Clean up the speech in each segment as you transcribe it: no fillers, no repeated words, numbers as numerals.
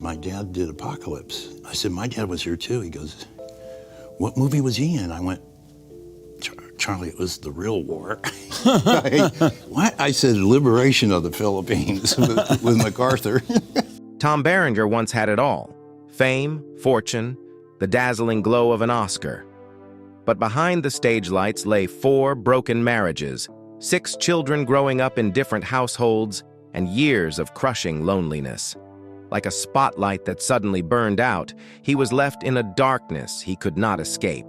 my dad did Apocalypse. I said, my dad was here too. He goes, what movie was he in? I went, Charlie, it was the real war. What? I said, Liberation of the Philippines with MacArthur. Tom Berenger once had it all: fame, fortune, the dazzling glow of an Oscar. But behind the stage lights lay 4 broken marriages, 6 children growing up in different households, and years of crushing loneliness. Like a spotlight that suddenly burned out, he was left in a darkness he could not escape.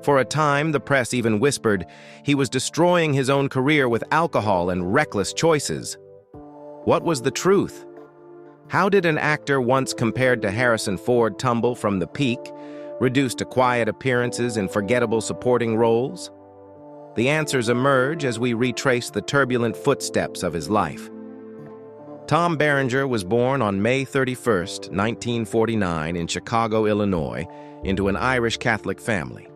For a time, the press even whispered he was destroying his own career with alcohol and reckless choices. What was the truth? How did an actor once compared to Harrison Ford tumble from the peak, reduced to quiet appearances in forgettable supporting roles? The answers emerge as we retrace the turbulent footsteps of his life. Tom Berenger was born on May 31, 1949, in Chicago, Illinois, into an Irish Catholic family.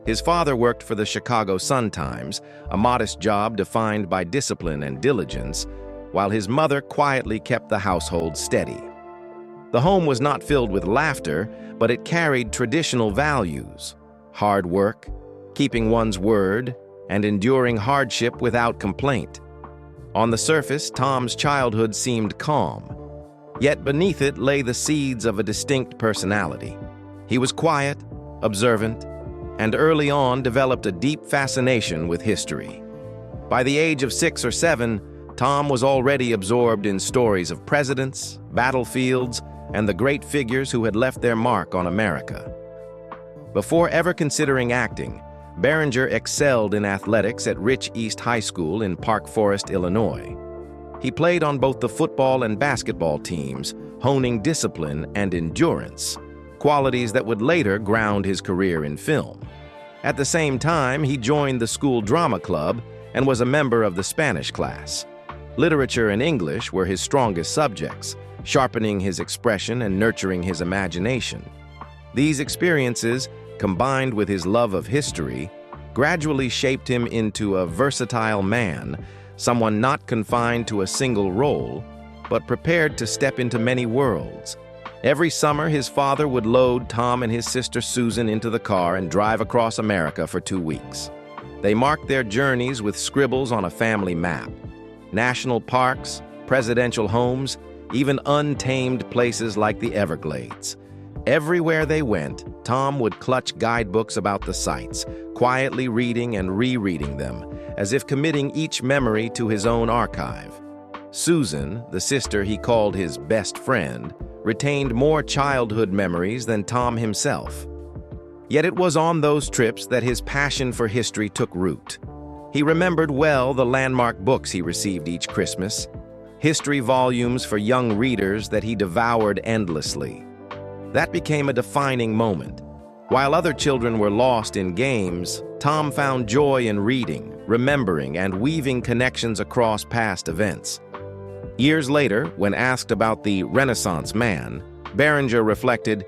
His father worked for the Chicago Sun-Times, a modest job defined by discipline and diligence, while his mother quietly kept the household steady. The home was not filled with laughter, but it carried traditional values: hard work, keeping one's word, and enduring hardship without complaint. On the surface, Tom's childhood seemed calm, yet beneath it lay the seeds of a distinct personality. He was quiet, observant, and early on developed a deep fascination with history. By the age of 6 or 7, Tom was already absorbed in stories of presidents, battlefields, and the great figures who had left their mark on America. Before ever considering acting, Berenger excelled in athletics at Rich East High School in Park Forest, Illinois. He played on both the football and basketball teams, honing discipline and endurance, qualities that would later ground his career in film. At the same time, he joined the school drama club and was a member of the Spanish class. Literature and English were his strongest subjects, sharpening his expression and nurturing his imagination. These experiences, combined with his love of history, gradually shaped him into a versatile man, someone not confined to a single role, but prepared to step into many worlds. Every summer, his father would load Tom and his sister Susan into the car and drive across America for 2 weeks. They marked their journeys with scribbles on a family map. National parks, presidential homes, even untamed places like the Everglades. Everywhere they went, Tom would clutch guidebooks about the sights, quietly reading and rereading them, as if committing each memory to his own archive. Susan, the sister he called his best friend, retained more childhood memories than Tom himself. Yet it was on those trips that his passion for history took root. He remembered well the landmark books he received each Christmas, history volumes for young readers that he devoured endlessly. That became a defining moment. While other children were lost in games, Tom found joy in reading, remembering, and weaving connections across past events. Years later, when asked about the Renaissance man, Berenger reflected,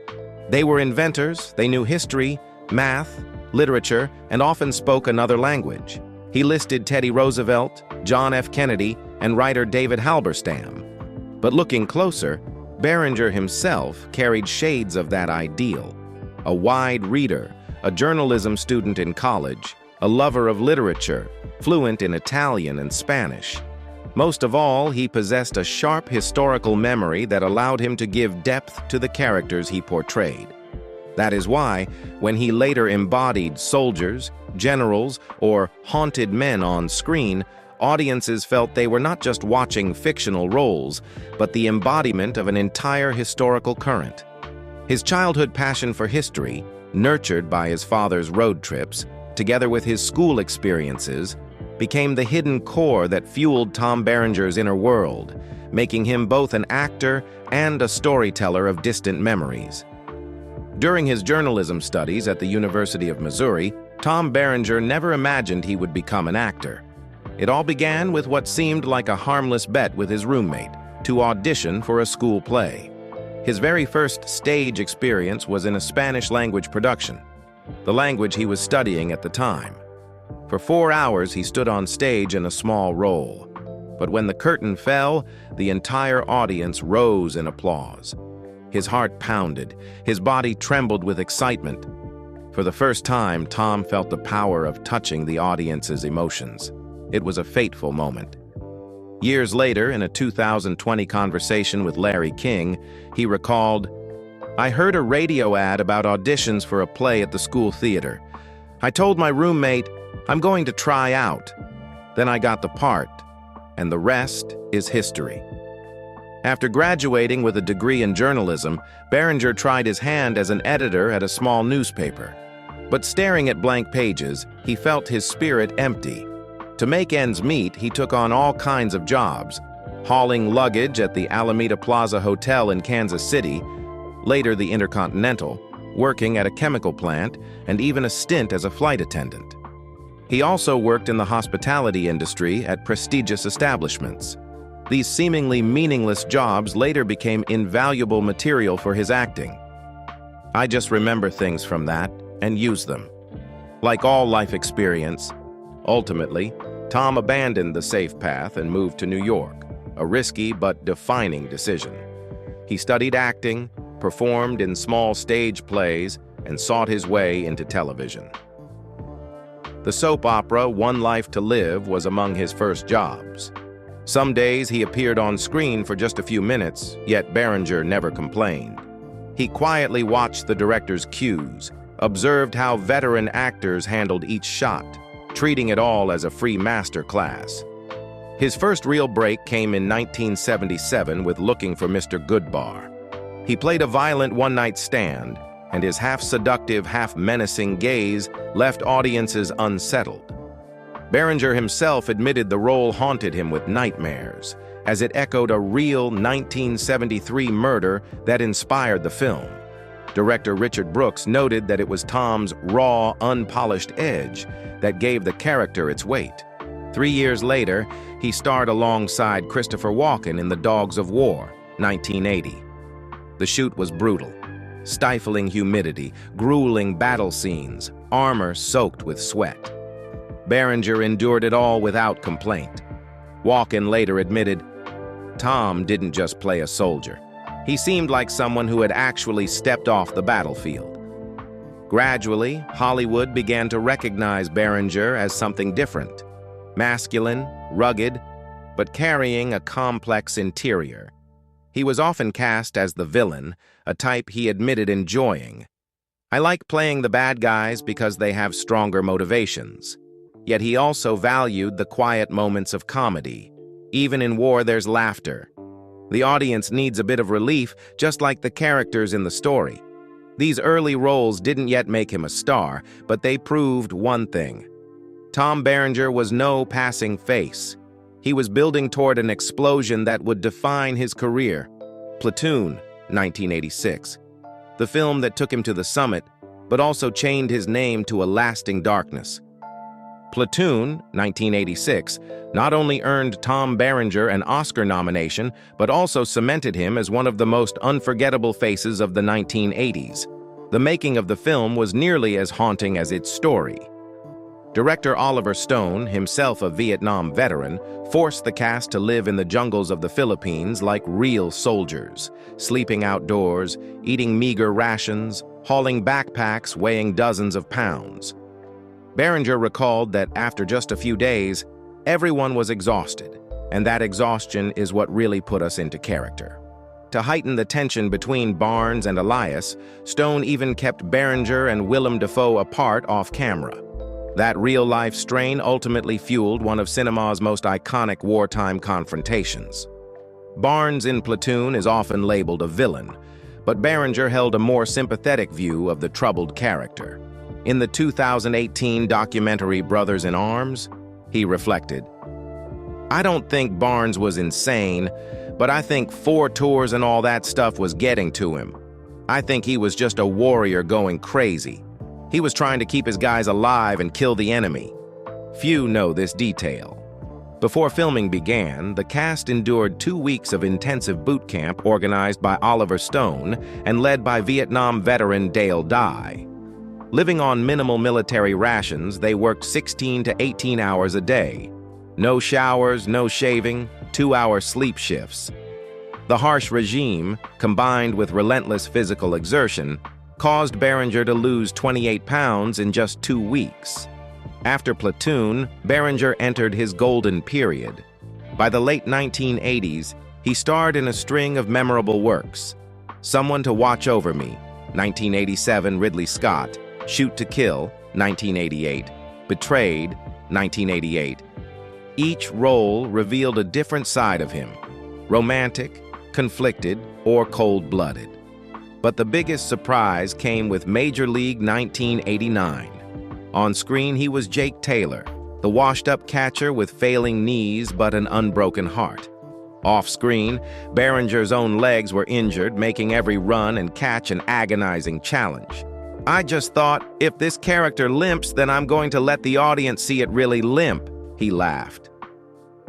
"They were inventors, they knew history, math, literature, and often spoke another language." He listed Teddy Roosevelt, John F. Kennedy, and writer David Halberstam. But looking closer, Berenger himself carried shades of that ideal. A wide reader, a journalism student in college, a lover of literature, fluent in Italian and Spanish. Most of all, he possessed a sharp historical memory that allowed him to give depth to the characters he portrayed. That is why, when he later embodied soldiers, generals, or haunted men on screen, audiences felt they were not just watching fictional roles, but the embodiment of an entire historical current. His childhood passion for history, nurtured by his father's road trips, together with his school experiences, became the hidden core that fueled Tom Berenger's inner world, making him both an actor and a storyteller of distant memories. During his journalism studies at the University of Missouri, Tom Berenger never imagined he would become an actor. It all began with what seemed like a harmless bet with his roommate, to audition for a school play. His very first stage experience was in a Spanish-language production, the language he was studying at the time. For 4 hours, he stood on stage in a small role. But when the curtain fell, the entire audience rose in applause. His heart pounded, his body trembled with excitement. For the first time, Tom felt the power of touching the audience's emotions. It was a fateful moment. Years later, in a 2020 conversation with Larry King, he recalled, "I heard a radio ad about auditions for a play at the school theater. I told my roommate, I'm going to try out. Then I got the part, and the rest is history." After graduating with a degree in journalism, Berenger tried his hand as an editor at a small newspaper. But staring at blank pages, he felt his spirit empty. To make ends meet, he took on all kinds of jobs, hauling luggage at the Alameda Plaza Hotel in Kansas City, later the Intercontinental, working at a chemical plant, and even a stint as a flight attendant. He also worked in the hospitality industry at prestigious establishments. These seemingly meaningless jobs later became invaluable material for his acting. I just remember things from that and use them. Like all life experience, ultimately, Tom abandoned the safe path and moved to New York, a risky but defining decision. He studied acting, performed in small stage plays, and sought his way into television. The soap opera One Life to Live was among his first jobs. Some days he appeared on screen for just a few minutes, yet Berenger never complained. He quietly watched the director's cues, observed how veteran actors handled each shot, treating it all as a free master class. His first real break came in 1977 with Looking for Mr. Goodbar. He played a violent one-night stand, and his half-seductive, half-menacing gaze left audiences unsettled. Berenger himself admitted the role haunted him with nightmares, as it echoed a real 1973 murder that inspired the film. Director Richard Brooks noted that it was Tom's raw, unpolished edge that gave the character its weight. 3 years later, he starred alongside Christopher Walken in The Dogs of War, 1980. The shoot was brutal. Stifling humidity, grueling battle scenes, armor soaked with sweat. Berenger endured it all without complaint. Walken later admitted, "Tom didn't just play a soldier. He seemed like someone who had actually stepped off the battlefield." Gradually, Hollywood began to recognize Berenger as something different. Masculine, rugged, but carrying a complex interior. He was often cast as the villain, a type he admitted enjoying. "I like playing the bad guys because they have stronger motivations." Yet he also valued the quiet moments of comedy. Even in war, there's laughter. The audience needs a bit of relief, just like the characters in the story. These early roles didn't yet make him a star, but they proved one thing. Tom Berenger was no passing face. He was building toward an explosion that would define his career. Platoon, 1986. The film that took him to the summit, but also chained his name to a lasting darkness. Platoon, 1986, not only earned Tom Berenger an Oscar nomination, but also cemented him as one of the most unforgettable faces of the 1980s. The making of the film was nearly as haunting as its story. Director Oliver Stone, himself a Vietnam veteran, forced the cast to live in the jungles of the Philippines like real soldiers, sleeping outdoors, eating meager rations, hauling backpacks weighing dozens of pounds. Berenger recalled that after just a few days, everyone was exhausted, and that exhaustion is what really put us into character. To heighten the tension between Barnes and Elias, Stone even kept Berenger and Willem Dafoe apart off camera. That real-life strain ultimately fueled one of cinema's most iconic wartime confrontations. Barnes in Platoon is often labeled a villain, but Berenger held a more sympathetic view of the troubled character. In the 2018 documentary Brothers in Arms, he reflected, "I don't think Barnes was insane, but I think 4 tours and all that stuff was getting to him. I think he was just a warrior going crazy. He was trying to keep his guys alive and kill the enemy." Few know this detail. Before filming began, the cast endured 2 weeks of intensive boot camp organized by Oliver Stone and led by Vietnam veteran Dale Dye. Living on minimal military rations, they worked 16 to 18 hours a day. No showers, no shaving, 2-hour sleep shifts. The harsh regime, combined with relentless physical exertion, caused Berenger to lose 28 pounds in just 2 weeks. After Platoon, Berenger entered his golden period. By the late 1980s, he starred in a string of memorable works: Someone to Watch Over Me, 1987, Ridley Scott; Shoot to Kill, 1988, Betrayed, 1988. Each role revealed a different side of him: romantic, conflicted, or cold-blooded. But the biggest surprise came with Major League 1989. On screen, he was Jake Taylor, the washed-up catcher with failing knees but an unbroken heart. Off-screen, Berenger's own legs were injured, making every run and catch an agonizing challenge. "I just thought, if this character limps, then I'm going to let the audience see it really limp," he laughed.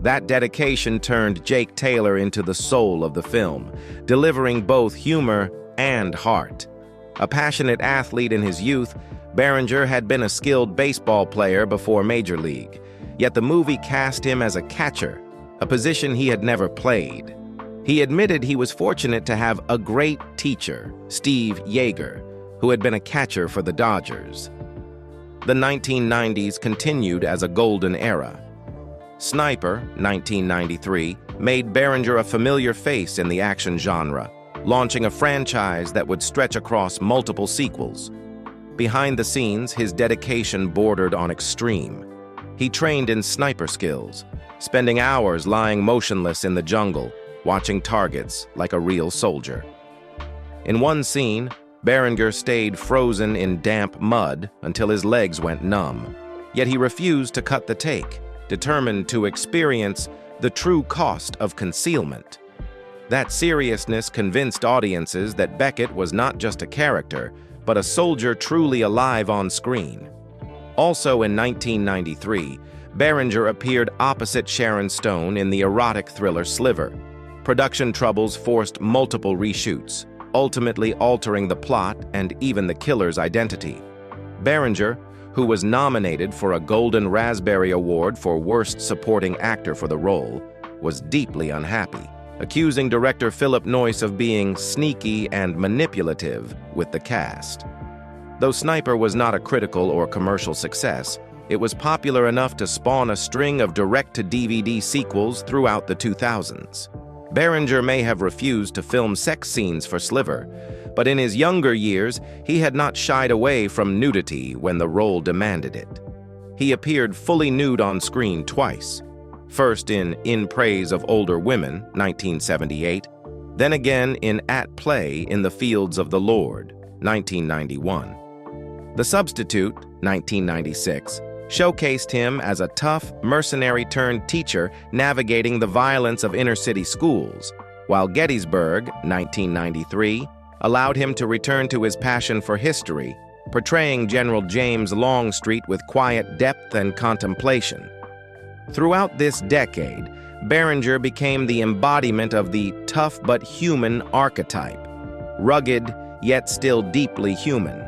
That dedication turned Jake Taylor into the soul of the film, delivering both humor and heart. A passionate athlete in his youth, Berenger had been a skilled baseball player before Major League, yet the movie cast him as a catcher, a position he had never played. He admitted he was fortunate to have a great teacher, Steve Yeager, who had been a catcher for the Dodgers. The 1990s continued as a golden era. Sniper, 1993, made Berenger a familiar face in the action genre, launching a franchise that would stretch across multiple sequels. Behind the scenes, his dedication bordered on extreme. He trained in sniper skills, spending hours lying motionless in the jungle, watching targets like a real soldier. In one scene, Berenger stayed frozen in damp mud until his legs went numb, yet he refused to cut the take, determined to experience the true cost of concealment. That seriousness convinced audiences that Beckett was not just a character, but a soldier truly alive on screen. Also in 1993, Berenger appeared opposite Sharon Stone in the erotic thriller Sliver. Production troubles forced multiple reshoots, ultimately altering the plot and even the killer's identity. Berenger, who was nominated for a Golden Raspberry Award for Worst Supporting Actor for the role, was deeply unhappy, accusing director Philip Noyce of being sneaky and manipulative with the cast. Though Sniper was not a critical or commercial success, it was popular enough to spawn a string of direct-to-DVD sequels throughout the 2000s. Berenger may have refused to film sex scenes for Sliver, but in his younger years, he had not shied away from nudity when the role demanded it. He appeared fully nude on screen twice, first in Praise of Older Women, 1978, then again in At Play in the Fields of the Lord, 1991. The Substitute, 1996, showcased him as a tough, mercenary-turned-teacher navigating the violence of inner-city schools, while Gettysburg, 1993, allowed him to return to his passion for history, portraying General James Longstreet with quiet depth and contemplation. Throughout this decade, Berenger became the embodiment of the tough but human archetype, rugged yet still deeply human.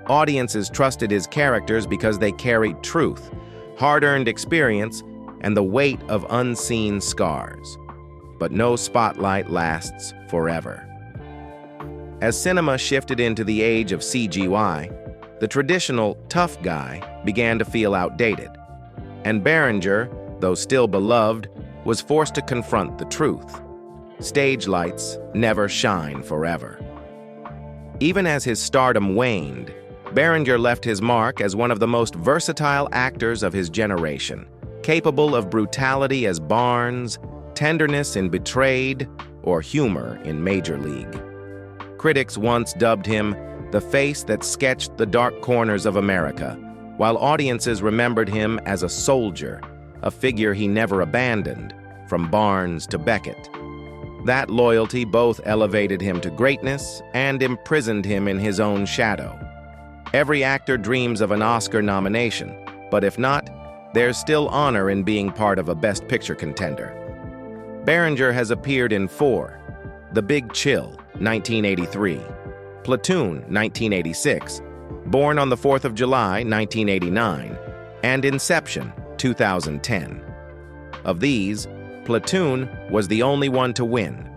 Audiences trusted his characters because they carried truth, hard-earned experience, and the weight of unseen scars. But no spotlight lasts forever. As cinema shifted into the age of CGI, the traditional tough guy began to feel outdated. And Berenger, though still beloved, was forced to confront the truth. Stage lights never shine forever. Even as his stardom waned, Berenger left his mark as one of the most versatile actors of his generation, capable of brutality as Barnes, tenderness in Betrayed, or humor in Major League. Critics once dubbed him the face that sketched the dark corners of America, while audiences remembered him as a soldier, a figure he never abandoned, from Barnes to Beckett. That loyalty both elevated him to greatness and imprisoned him in his own shadow. Every actor dreams of an Oscar nomination, but if not, there's still honor in being part of a Best Picture contender. Berenger has appeared in 4: The Big Chill, 1983, Platoon, 1986, Born on the 4th of July, 1989, and Inception, 2010. Of these, Platoon was the only one to win.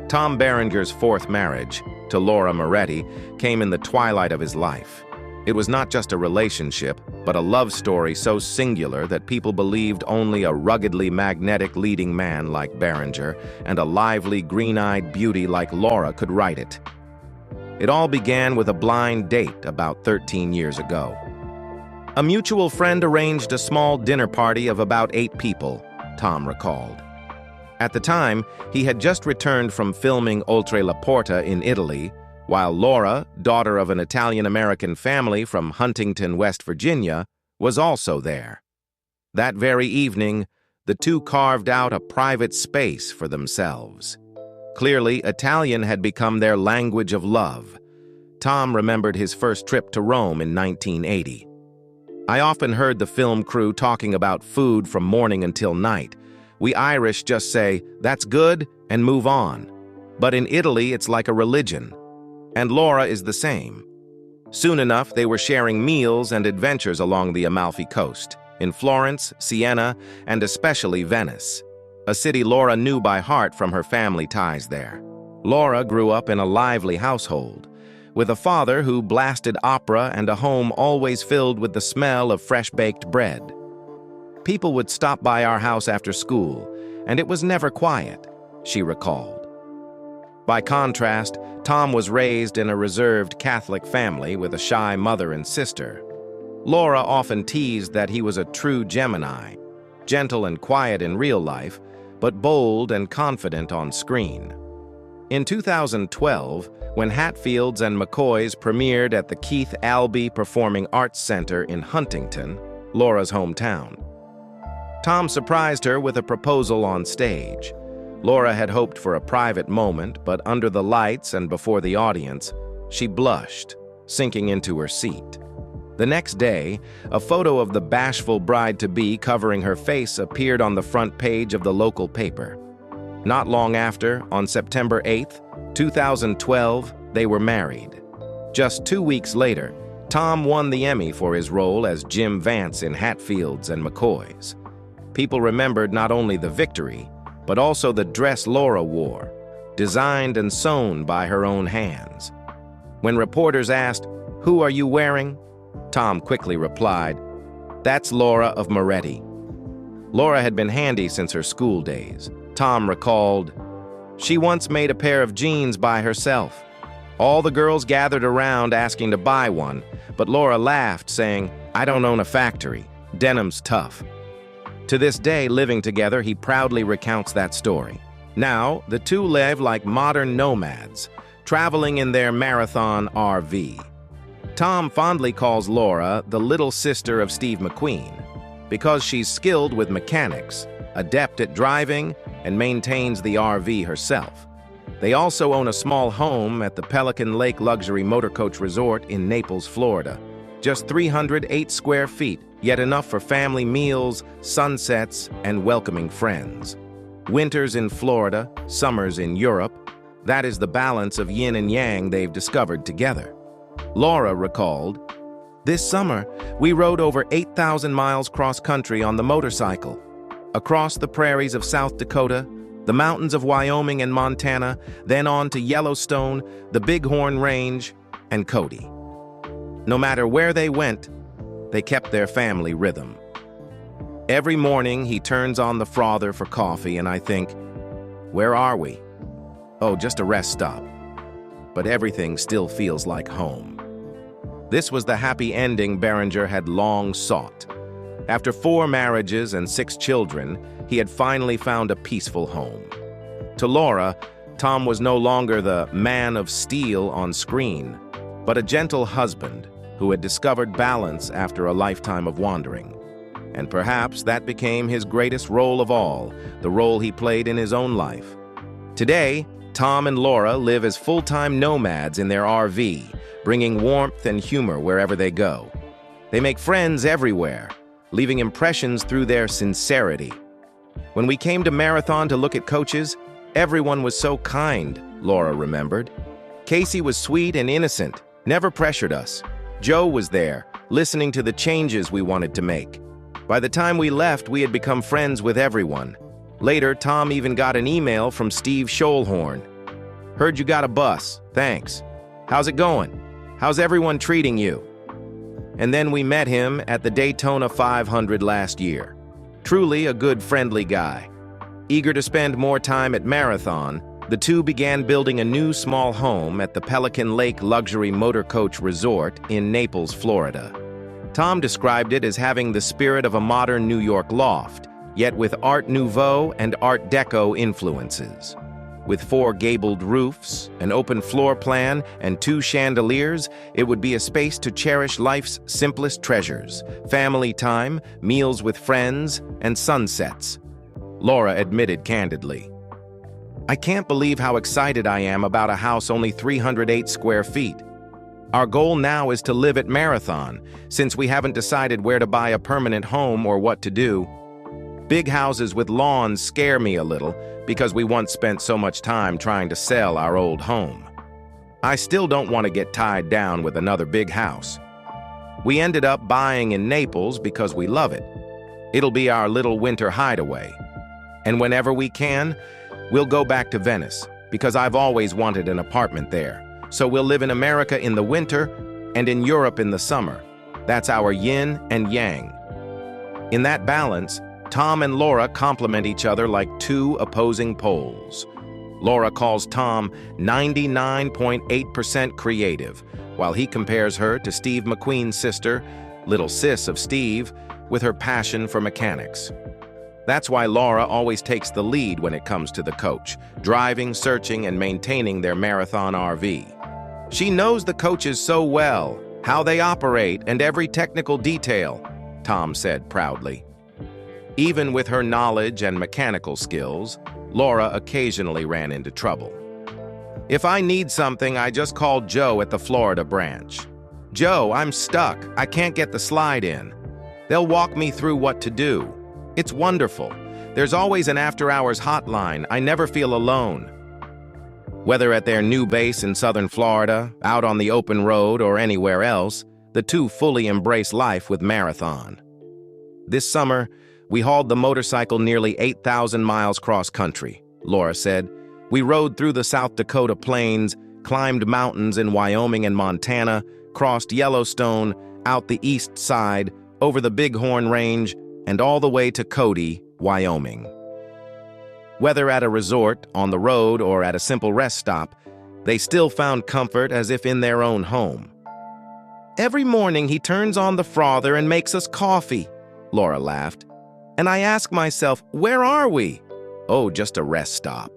Tom Berenger's fourth marriage, to Laura Moretti, came in the twilight of his life. It was not just a relationship, but a love story so singular that people believed only a ruggedly magnetic leading man like Berenger and a lively, green-eyed beauty like Laura could write it. It all began with a blind date about 13 years ago. A mutual friend arranged a small dinner party of about 8 people, Tom recalled. At the time, he had just returned from filming Oltre La Porta in Italy, while Laura, daughter of an Italian-American family from Huntington, West Virginia, was also there. That very evening, the two carved out a private space for themselves. Clearly, Italian had become their language of love. Tom remembered his first trip to Rome in 1980. I often heard the film crew talking about food from morning until night. We Irish just say, "That's good," and move on. But in Italy, it's like a religion. And Laura is the same. Soon enough, they were sharing meals and adventures along the Amalfi Coast, in Florence, Siena, and especially Venice, a city Laura knew by heart from her family ties there. Laura grew up in a lively household, with a father who blasted opera and a home always filled with the smell of fresh-baked bread. People would stop by our house after school, and it was never quiet, she recalled. By contrast, Tom was raised in a reserved Catholic family with a shy mother and sister. Laura often teased that he was a true Gemini, gentle and quiet in real life, but bold and confident on screen. In 2012, when Hatfields and McCoys premiered at the Keith Albee Performing Arts Center in Huntington, Laura's hometown, Tom surprised her with a proposal on stage. Laura had hoped for a private moment, but under the lights and before the audience, she blushed, sinking into her seat. The next day, a photo of the bashful bride-to-be covering her face appeared on the front page of the local paper. Not long after, on September 8, 2012, they were married. Just 2 weeks later, Tom won the Emmy for his role as Jim Vance in Hatfields and McCoys. People remembered not only the victory, but also the dress Laura wore, designed and sewn by her own hands. When reporters asked, "Who are you wearing?" Tom quickly replied, "That's Laura of Moretti." Laura had been handy since her school days. Tom recalled, "She once made a pair of jeans by herself. All the girls gathered around asking to buy one, but Laura laughed, saying, 'I don't own a factory. Denim's tough.'" To this day, living together, he proudly recounts that story. Now, the two live like modern nomads, traveling in their marathon RV. Tom fondly calls Laura the little sister of Steve McQueen because she's skilled with mechanics, adept at driving, and maintains the RV herself. They also own a small home at the Pelican Lake Luxury Motorcoach Resort in Naples, Florida. Just 308 square feet, yet enough for family meals, sunsets, and welcoming friends. Winters in Florida, summers in Europe, that is the balance of yin and yang they've discovered together. Laura recalled, "This summer, we rode over 8,000 miles cross-country on the motorcycle, across the prairies of South Dakota, the mountains of Wyoming and Montana, then on to Yellowstone, the Bighorn Range, and Cody. No matter where they went, they kept their family rhythm. Every morning, he turns on the frother for coffee, and I think, where are we? Oh, just a rest stop. But everything still feels like home." This was the happy ending Berenger had long sought. After 4 marriages and 6 children, he had finally found a peaceful home. To Laura, Tom was no longer the man of steel on screen, but a gentle husband who had discovered balance after a lifetime of wandering. And perhaps that became his greatest role of all, the role he played in his own life. Today, Tom and Laura live as full-time nomads in their RV, bringing warmth and humor wherever they go. They make friends everywhere, leaving impressions through their sincerity. "When we came to Marathon to look at coaches, everyone was so kind," Laura remembered. "Casey was sweet and innocent, never pressured us. Joe was there, listening to the changes we wanted to make. By the time we left, we had become friends with everyone. Later, Tom even got an email from Steve Schoellhorn. "Heard you got a bus. Thanks. How's it going? How's everyone treating you?" And then we met him at the Daytona 500 last year. Truly a good, friendly guy. Eager to spend more time at Marathon, the two began building a new small home at the Pelican Lake Luxury Motor Coach Resort in Naples, Florida. Tom described it as having the spirit of a modern New York loft, yet with Art Nouveau and Art Deco influences. With 4 gabled roofs, an open floor plan, and 2 chandeliers, it would be a space to cherish life's simplest treasures: family time, meals with friends, and sunsets. Laura admitted candidly, "I can't believe how excited I am about a house only 308 square feet. Our goal now is to live at Marathon, since we haven't decided where to buy a permanent home or what to do. Big houses with lawns scare me a little because we once spent so much time trying to sell our old home. I still don't want to get tied down with another big house. We ended up buying in Naples because we love it. It'll be our little winter hideaway. And whenever we can, we'll go back to Venice because I've always wanted an apartment there. So we'll live in America in the winter and in Europe in the summer. That's our yin and yang." In that balance, Tom and Laura complement each other like 2 opposing poles. Laura calls Tom 99.8% creative, while he compares her to Steve McQueen's sister, little sis of Steve, with her passion for mechanics. That's why Laura always takes the lead when it comes to the coach, driving, searching, and maintaining their Marathon RV. She knows the coaches so well, how they operate, and every technical detail, Tom said proudly. Even with her knowledge and mechanical skills, Laura occasionally ran into trouble. "If I need something, I just call Joe at the Florida branch. Joe, I'm stuck. I can't get the slide in. They'll walk me through what to do. It's wonderful. There's always an after-hours hotline. I never feel alone." Whether at their new base in southern Florida, out on the open road, or anywhere else, the two fully embrace life with Marathon. "This summer, we hauled the motorcycle nearly 8,000 miles cross-country," Laura said. "We rode through the South Dakota plains, climbed mountains in Wyoming and Montana, crossed Yellowstone, out the east side, over the Bighorn Range, and all the way to Cody, Wyoming." Whether at a resort, on the road, or at a simple rest stop, they still found comfort as if in their own home. "Every morning he turns on the frother and makes us coffee," Laura laughed. "And I ask myself, where are we? Oh, just a rest stop."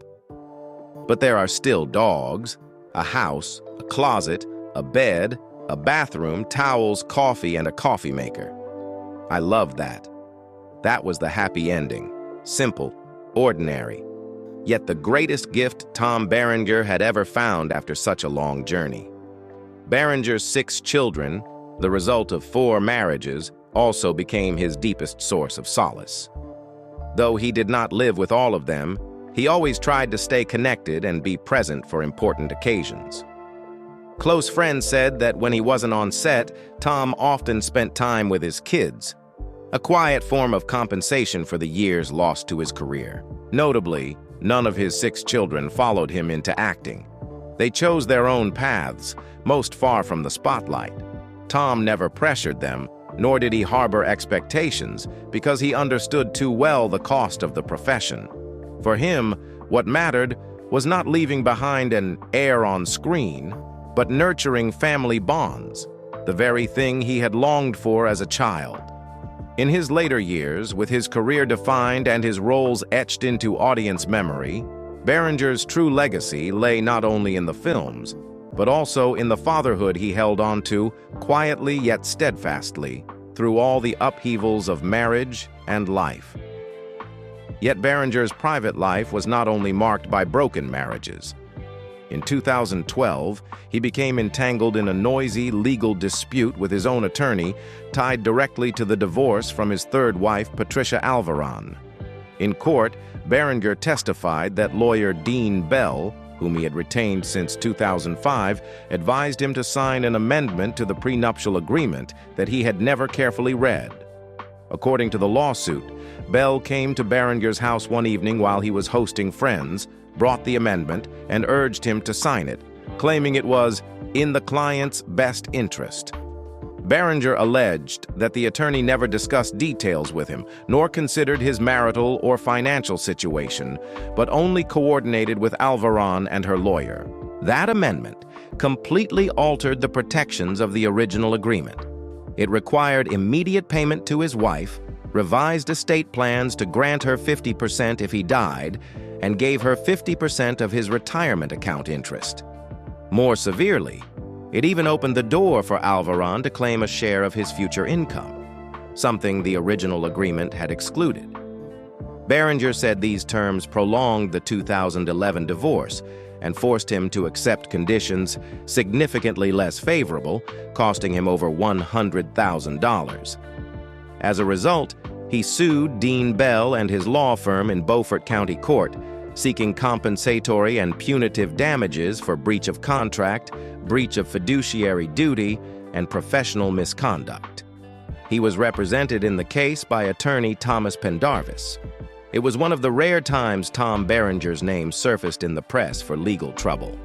But there are still dogs, a house, a closet, a bed, a bathroom, towels, coffee, and a coffee maker. I love that. That was the happy ending. Simple, ordinary. Yet the greatest gift Tom Berenger had ever found after such a long journey. Berenger's 6 children, the result of 4 marriages, also became his deepest source of solace. Though he did not live with all of them, he always tried to stay connected and be present for important occasions. Close friends said that when he wasn't on set, Tom often spent time with his kids, a quiet form of compensation for the years lost to his career. Notably, none of his 6 children followed him into acting. They chose their own paths, most far from the spotlight. Tom never pressured them, nor did he harbor expectations, because he understood too well the cost of the profession. For him, what mattered was not leaving behind an heir on screen, but nurturing family bonds, the very thing he had longed for as a child. In his later years, with his career defined and his roles etched into audience memory, Berenger's true legacy lay not only in the films, but also in the fatherhood he held on to, quietly yet steadfastly, through all the upheavals of marriage and life. Yet Berenger's private life was not only marked by broken marriages. In 2012, he became entangled in a noisy legal dispute with his own attorney, tied directly to the divorce from his 3rd wife, Patricia Alvaran. In court, Berenger testified that lawyer Dean Bell, whom he had retained since 2005, advised him to sign an amendment to the prenuptial agreement that he had never carefully read. According to the lawsuit, Bell came to Berenger's house one evening while he was hosting friends, brought the amendment, and urged him to sign it, claiming it was in the client's best interest. Berenger alleged that the attorney never discussed details with him, nor considered his marital or financial situation, but only coordinated with Alvaron and her lawyer. That amendment completely altered the protections of the original agreement. It required immediate payment to his wife, revised estate plans to grant her 50% if he died, and gave her 50% of his retirement account interest. More severely, it even opened the door for Alvaron to claim a share of his future income, something the original agreement had excluded. Berenger said these terms prolonged the 2011 divorce and forced him to accept conditions significantly less favorable, costing him over $100,000. As a result, he sued Dean Bell and his law firm in Beaufort County Court, seeking compensatory and punitive damages for breach of contract, breach of fiduciary duty, and professional misconduct. He was represented in the case by attorney Thomas Pendarvis. It was one of the rare times Tom Berenger's name surfaced in the press for legal trouble.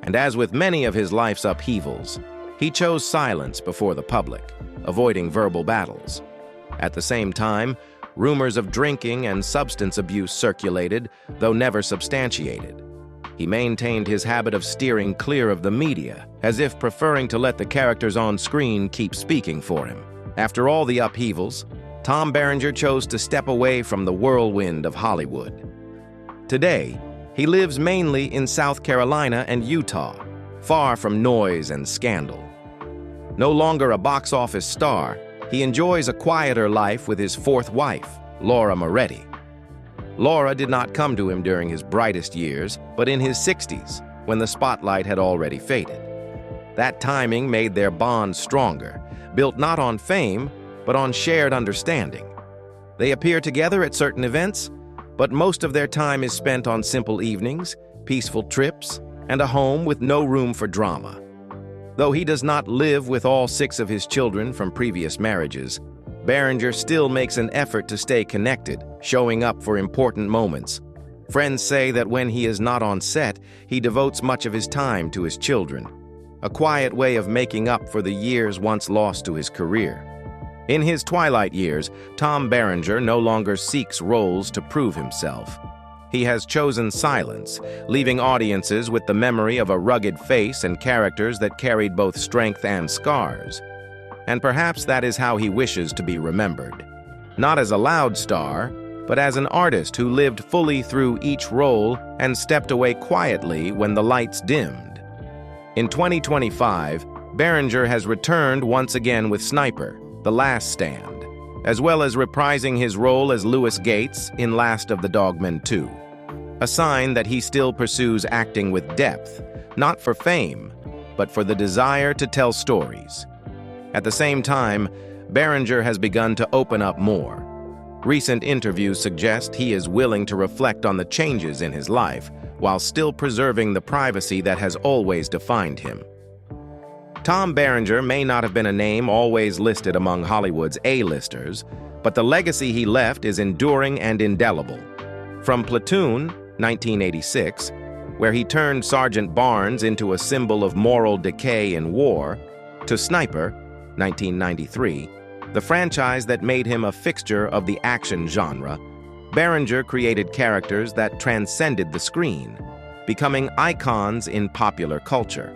And as with many of his life's upheavals, he chose silence before the public, avoiding verbal battles. At the same time, rumors of drinking and substance abuse circulated, though never substantiated. He maintained his habit of steering clear of the media, as if preferring to let the characters on screen keep speaking for him. After all the upheavals, Tom Berenger chose to step away from the whirlwind of Hollywood. Today, he lives mainly in South Carolina and Utah, far from noise and scandal. No longer a box office star, he enjoys a quieter life with his fourth wife, Laura Moretti. Laura did not come to him during his brightest years, but in his 60s, when the spotlight had already faded. That timing made their bond stronger, built not on fame, but on shared understanding. They appear together at certain events, but most of their time is spent on simple evenings, peaceful trips, and a home with no room for drama. Though he does not live with all 6 of his children from previous marriages, Berenger still makes an effort to stay connected, showing up for important moments. Friends say that when he is not on set, he devotes much of his time to his children, a quiet way of making up for the years once lost to his career. In his twilight years, Tom Berenger no longer seeks roles to prove himself. He has chosen silence, leaving audiences with the memory of a rugged face and characters that carried both strength and scars. And perhaps that is how he wishes to be remembered. Not as a loud star, but as an artist who lived fully through each role and stepped away quietly when the lights dimmed. In 2025, Berenger has returned once again with Sniper, The Last Stand, as well as reprising his role as Louis Gates in Last of the Dogmen 2. A sign that he still pursues acting with depth, not for fame, but for the desire to tell stories. At the same time, Berenger has begun to open up more. Recent interviews suggest he is willing to reflect on the changes in his life, while still preserving the privacy that has always defined him. Tom Berenger may not have been a name always listed among Hollywood's A-listers, but the legacy he left is enduring and indelible. From Platoon, 1986, where he turned Sergeant Barnes into a symbol of moral decay in war, to Sniper, 1993, the franchise that made him a fixture of the action genre, Berenger created characters that transcended the screen, becoming icons in popular culture.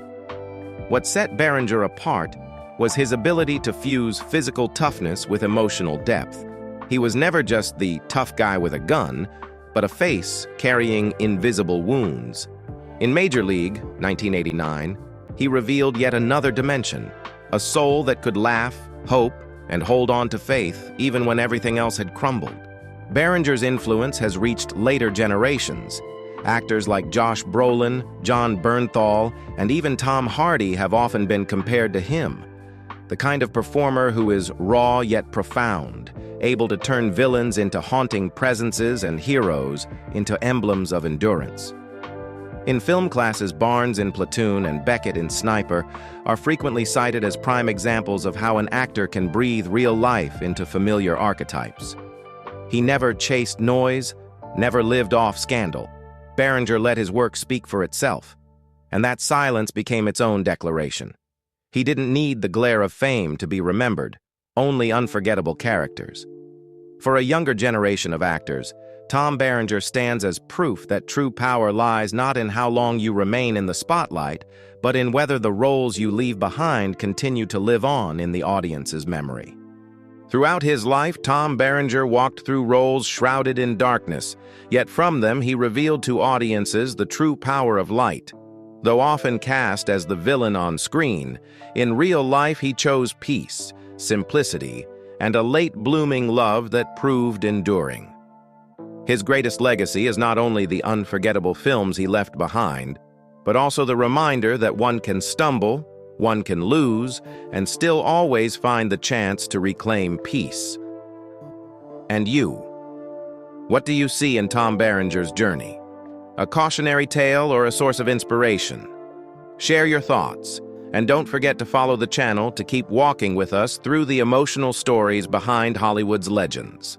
What set Berenger apart was his ability to fuse physical toughness with emotional depth. He was never just the tough guy with a gun, but a face carrying invisible wounds. In Major League, 1989, he revealed yet another dimension, a soul that could laugh, hope, and hold on to faith even when everything else had crumbled. Berenger's influence has reached later generations. Actors like Josh Brolin, John Bernthal, and even Tom Hardy have often been compared to him, the kind of performer who is raw yet profound, able to turn villains into haunting presences and heroes into emblems of endurance. In film classes, Barnes in Platoon and Beckett in Sniper are frequently cited as prime examples of how an actor can breathe real life into familiar archetypes. He never chased noise, never lived off scandal. Berenger let his work speak for itself, and that silence became its own declaration. He didn't need the glare of fame to be remembered, only unforgettable characters. For a younger generation of actors, Tom Berenger stands as proof that true power lies not in how long you remain in the spotlight, but in whether the roles you leave behind continue to live on in the audience's memory. Throughout his life, Tom Berenger walked through roles shrouded in darkness, yet from them he revealed to audiences the true power of light. Though often cast as the villain on screen, in real life he chose peace, simplicity, and a late-blooming love that proved enduring. His greatest legacy is not only the unforgettable films he left behind, but also the reminder that one can stumble, one can lose, and still always find the chance to reclaim peace. And you? What do you see in Tom Berenger's journey? A cautionary tale or a source of inspiration? Share your thoughts, and don't forget to follow the channel to keep walking with us through the emotional stories behind Hollywood's legends.